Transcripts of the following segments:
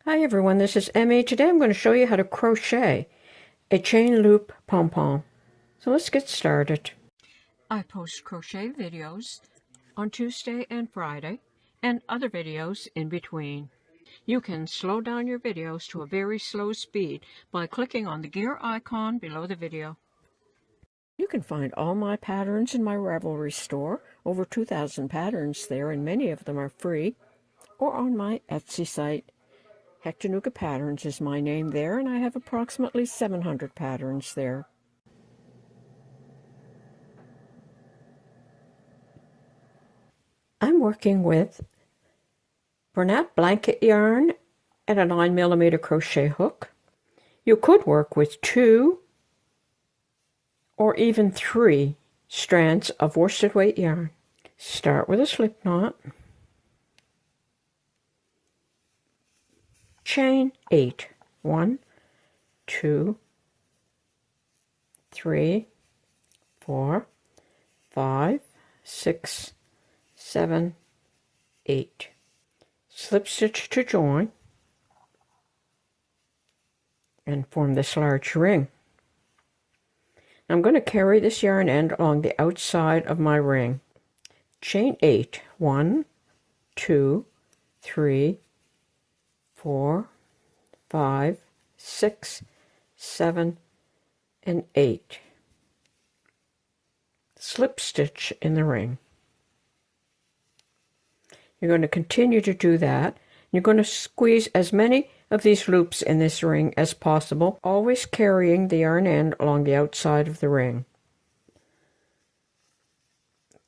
Hi everyone, this is Emmy. Today I'm going to show you how to crochet a chain loop pom-pom. So let's get started. I post crochet videos on Tuesday and Friday and other videos in between. You can slow down your videos to a very slow speed by clicking on the gear icon below the video. You can find all my patterns in my Ravelry store, over 2,000 patterns there, and many of them are free, or on my Etsy site. HectaFavorites is my name there, and I have approximately 700 patterns there. I'm working with Bernat Blanket yarn and a 9mm crochet hook. You could work with 2 or even 3 strands of worsted weight yarn. Start with a slip knot. Chain 8. 1, 2, 3, 4, 5, 6, 7, 8. Slip stitch to join and form this large ring. I'm going to carry this yarn end along the outside of my ring. Chain 8. 1, 2, 3, 4, 5, 6, 7, and 8. Slip stitch in the ring. You're going to continue to do that. You're going to squeeze as many of these loops in this ring as possible, always carrying the yarn end along the outside of the ring.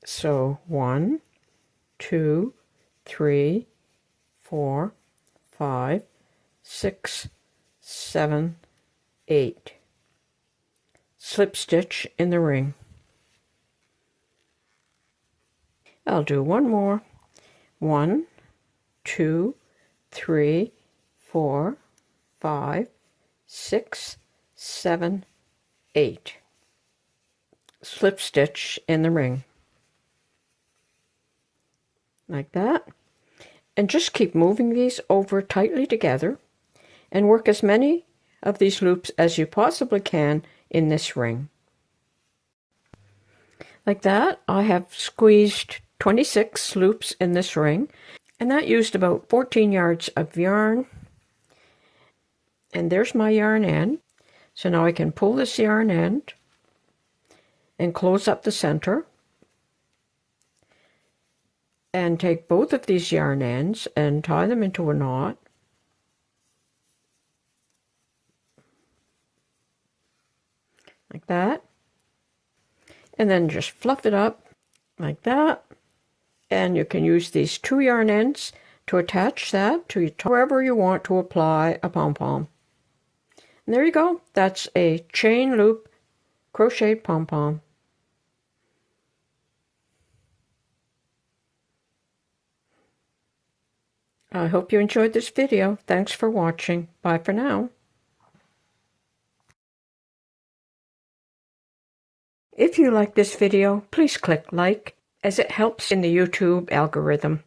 So 1, 2, 3, 4, 5, 6, 7, 8. Slip stitch in the ring. I'll do one more. 1, 2, 3, 4, 5, 6, 7, 8. Slip stitch in the ring. Like that. And just keep moving these over tightly together and work as many of these loops as you possibly can in this ring. Like that, I have squeezed 26 loops in this ring, and that used about 14 yards of yarn. And there's my yarn end. So now I can pull this yarn end and close up the center and take both of these yarn ends and tie them into a knot. Like that. And then just fluff it up like that. And you can use these 2 yarn ends to attach that to wherever you want to apply a pom-pom. And there you go. That's a chain loop crochet pom-pom. I hope you enjoyed this video. Thanks for watching. Bye for now. If you like this video, please click like, as it helps in the YouTube algorithm.